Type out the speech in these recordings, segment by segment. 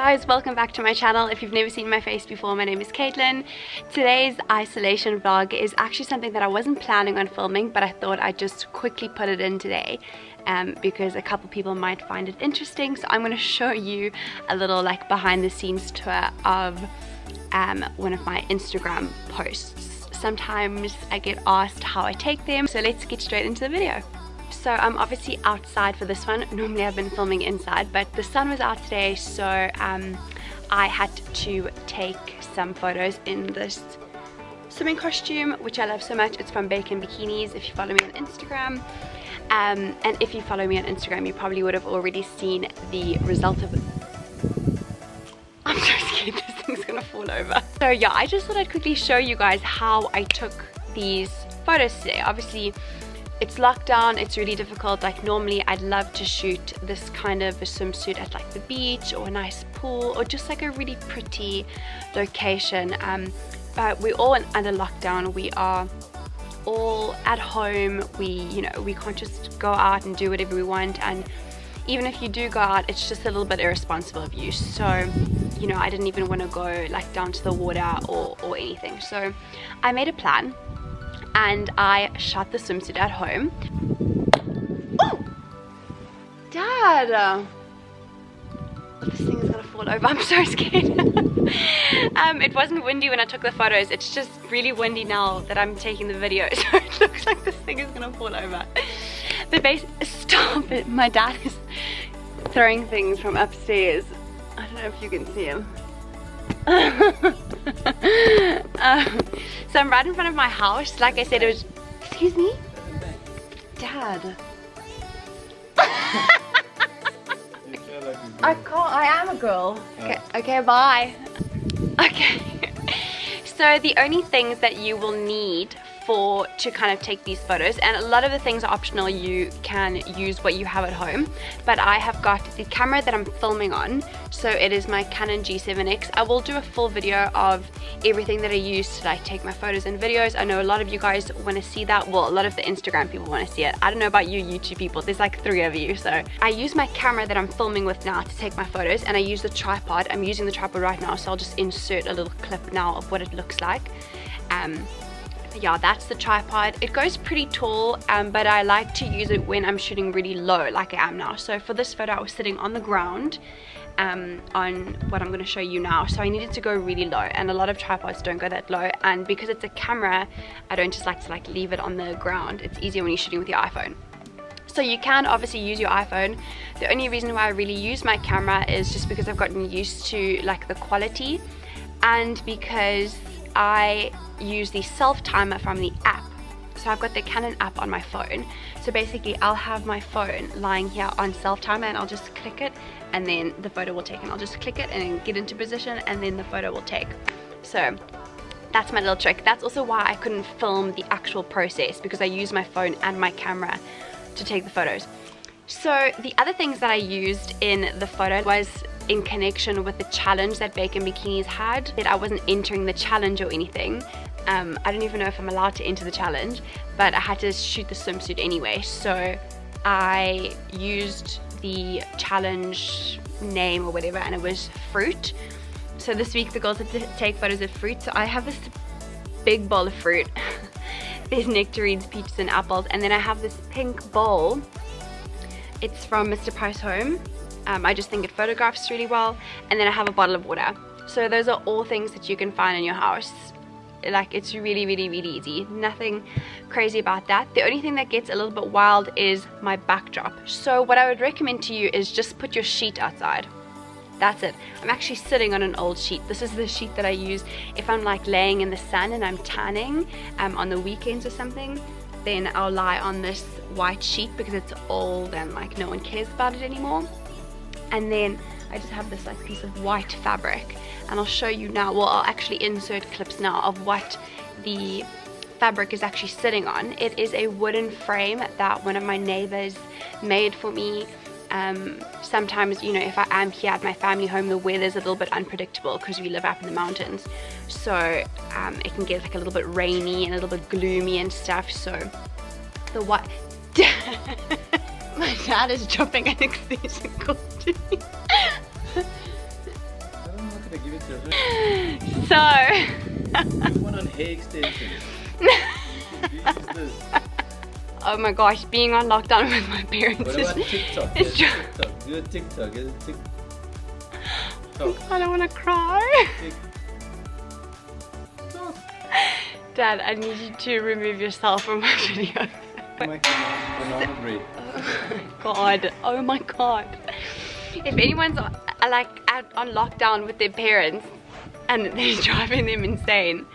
guys, welcome back to my channel. If you've never seen my face before, my name is Caitlin. Today's isolation vlog is actually something that I wasn't planning on filming, but I thought I'd just quickly put it in today because a couple people might find it interesting. So I'm going to show you a little like behind the scenes tour of one of my Instagram posts. Sometimes I get asked how I take them, so let's get straight into the video. So I'm obviously outside for this one. Normally I've been filming inside, but the sun was out today, so I had to take some photos in this swimming costume, which I love so much. It's from Bacon Bikinis if you follow me on Instagram. And if you follow me on Instagram, you probably would have already seen the result of it. I'm so scared this thing's gonna fall over. So yeah, I just thought I'd quickly show you guys how I took these photos today. Obviously, it's lockdown, it's really difficult. Like normally I'd love to shoot this kind of a swimsuit at like the beach or a nice pool or just like a really pretty location. But we're all under lockdown. We are all at home. We can't just go out and do whatever we want. And even if you do go out, it's just a little bit irresponsible of you. So, I didn't even want to go like down to the water or anything. So I made a plan. And I shot the swimsuit at home. Oh! Dad! This thing is gonna fall over. I'm so scared. It wasn't windy when I took the photos. It's just really windy now that I'm taking the video. So it looks like this thing is gonna fall over. But stop it. My dad is throwing things from upstairs. I don't know if you can see him. So I'm right in front of my house. Like I said, it was... Excuse me? Dad. I can't. I am a girl. Okay, bye. Okay. So the only things that you will need to kind of take these photos, and a lot of the things are optional, you can use what you have at home, but I have got the camera that I'm filming on, so it is my Canon G7X. I will do a full video of everything that I use to like take my photos and videos. I know a lot of you guys want to see that. Well, a lot of the Instagram people want to see it. I don't know about you YouTube people, there's like 3 of you. So I use my camera that I'm filming with now to take my photos, and I use the tripod. I'm using the tripod right now, so I'll just insert a little clip now of what it looks like. Yeah, that's the tripod. It goes pretty tall, but I like to use it when I'm shooting really low like I am now. So for this photo I was sitting on the ground on what I'm going to show you now, so I needed to go really low, and a lot of tripods don't go that low, and because it's a camera I don't just like to leave it on the ground. It's easier when you're shooting with your iPhone. So you can obviously use your iPhone. The only reason why I really use my camera is just because I've gotten used to like the quality, and because I use the Selftimer from the app. So I've got the Canon app on my phone. So basically I'll have my phone lying here on Selftimer, and I'll just click it and then the photo will take, and I'll just click it and then get into position and then the photo will take. So that's my little trick. That's also why I couldn't film the actual process, because I use my phone and my camera to take the photos. So the other things that I used in the photo was in connection with the challenge that Bacon Bikinis had. That I wasn't entering the challenge or anything. I don't even know if I'm allowed to enter the challenge, but I had to shoot the swimsuit anyway. So I used the challenge name or whatever, and it was fruit. So this week the girls had to take photos of fruit. So I have this big bowl of fruit. There's nectarines, peaches and apples, and then I have this pink bowl. It's from Mr. Price Home. I just think it photographs really well. And then I have a bottle of water. So those are all things that you can find in your house. Like, it's really, really, really easy. Nothing crazy about that. The only thing that gets a little bit wild is my backdrop. So what I would recommend to you is just put your sheet outside. That's it. I'm actually sitting on an old sheet. This is the sheet that I use if I'm like laying in the sun and I'm tanning on the weekends or something. Then I'll lie on this white sheet because it's old and like no one cares about it anymore. And then I just have this like piece of white fabric, and I'll show you now. Well, I'll actually insert clips now of what the fabric is actually sitting on. It is a wooden frame that one of my neighbors made for me. Sometimes, if I am here at my family home, the weather's a little bit unpredictable because we live up in the mountains. So it can get like a little bit rainy and a little bit gloomy and stuff. So the white... My dad is dropping an extension cord to me. So. Do one on hair extensions. Oh my gosh, being on lockdown with my parents. What about TikTok? It's TikTok. Do a TikTok. Get a TikTok. I don't want to cry. TikTok. Dad, I need you to remove yourself from my video. Banana bread. God, oh my god. If anyone's like on lockdown with their parents and they're driving them insane,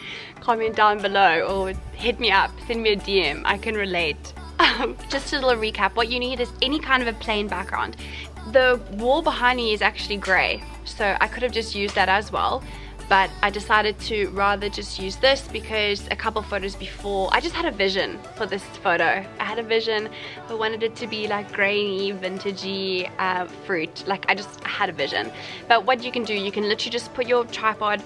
comment down below or hit me up, send me a DM, I can relate. Just a little recap, what you need is any kind of a plain background. The wall behind me is actually grey, so I could have just used that as well, but I decided to rather just use this because a couple photos before, I just had a vision for this photo. I had a vision, I wanted it to be like grainy, vintagey fruit, like I had a vision. But what you can do, you can literally just put your tripod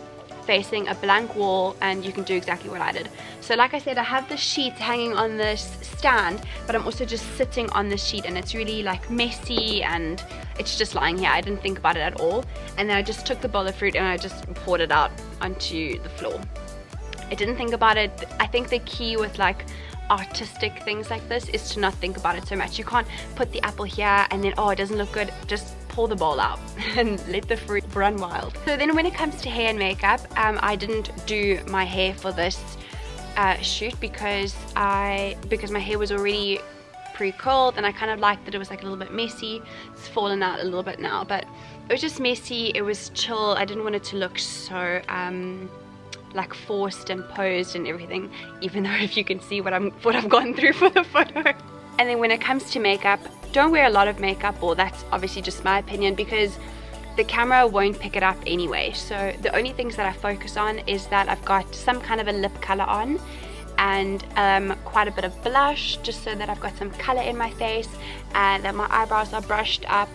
facing a blank wall and you can do exactly what I did. So like I said, I have the sheet hanging on this stand, but I'm also just sitting on the sheet and it's really like messy and it's just lying here. I didn't think about it at all. And then I just took the bowl of fruit and I just poured it out onto the floor. I didn't think about it. I think the key with like artistic things like this is to not think about it so much. You can't put the apple here and then, oh, it doesn't look good. Just pour the bowl out and let the fruit run wild. So then when it comes to hair and makeup, I didn't do my hair for this shoot because my hair was already pre-curled and I kind of liked that it was like a little bit messy. It's fallen out a little bit now, but it was just messy, it was chill. I didn't want it to look so like forced and posed and everything, even though if you can see what I've gone through for the photo. And then when it comes to makeup, don't wear a lot of makeup, or that's obviously just my opinion, because the camera won't pick it up anyway. So the only things that I focus on is that I've got some kind of a lip color on and quite a bit of blush, just so that I've got some color in my face, and that my eyebrows are brushed up,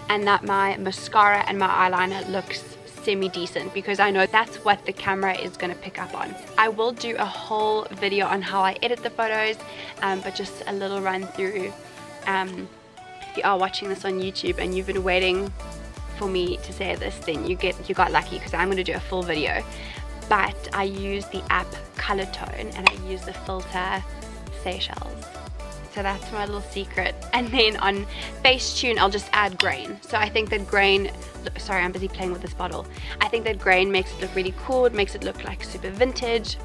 and that my mascara and my eyeliner looks semi-decent, because I know that's what the camera is going to pick up on. I will do a whole video on how I edit the photos, but just a little run through. If you are watching this on YouTube and you've been waiting for me to say this, then you got lucky, because I'm going to do a full video. But I use the app Color Tone and I use the filter Seychelles. So that's my little secret. And then on Facetune, I'll just add grain. So I think that grain, sorry, I'm busy playing with this bottle. I think that grain makes it look really cool. It makes it look like super vintage.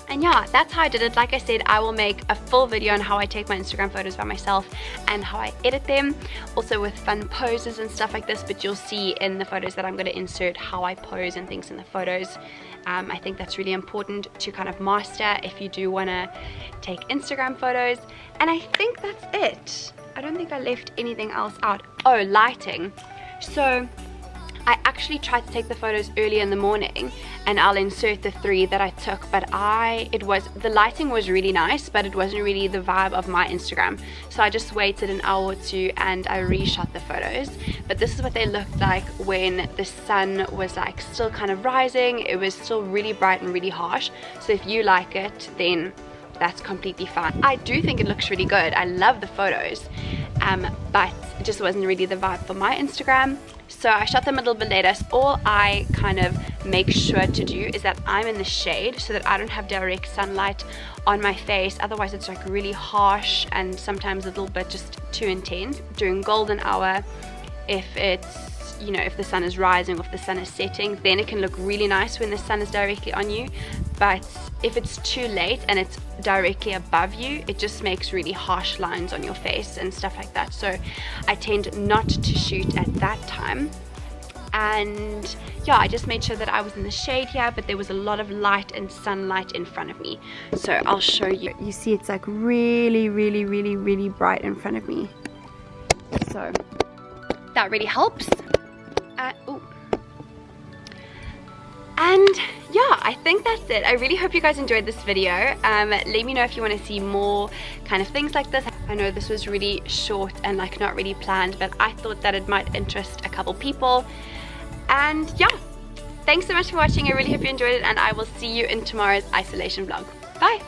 And yeah, that's how I did it. Like I said, I will make a full video on how I take my Instagram photos by myself and how I edit them. Also with fun poses and stuff like this, but you'll see in the photos that I'm going to insert how I pose and things in the photos. I think that's really important to kind of master if you do want to take Instagram photos. And I think that's it. I don't think I left anything else out. Oh, lighting. So I actually tried to take the photos early in the morning, and I'll insert the 3 that I took, but the lighting was really nice, but it wasn't really the vibe of my Instagram. So I just waited an hour or 2 and I reshot the photos. But this is what they looked like when the sun was like still kind of rising. It was still really bright and really harsh. So if you like it, then that's completely fine. I do think it looks really good. I love the photos, but it just wasn't really the vibe for my Instagram. So I shot them a little bit later. So all I kind of make sure to do is that I'm in the shade so that I don't have direct sunlight on my face. Otherwise it's like really harsh and sometimes a little bit just too intense. During golden hour, if it's, you know, if the sun is rising or if the sun is setting, then it can look really nice when the sun is directly on you. But if it's too late and it's directly above you, it just makes really harsh lines on your face and stuff like that. So I tend not to shoot at that time. And yeah, I just made sure that I was in the shade here, but there was a lot of light and sunlight in front of me. So I'll show you. You see it's like really, really, really, really bright in front of me. So that really helps. And yeah, I think that's it. I really hope you guys enjoyed this video. Let me know if you want to see more kind of things like this. I know this was really short and like not really planned, but I thought that it might interest a couple people. And yeah, thanks so much for watching. I really hope you enjoyed it, and I will see you in tomorrow's isolation vlog. Bye.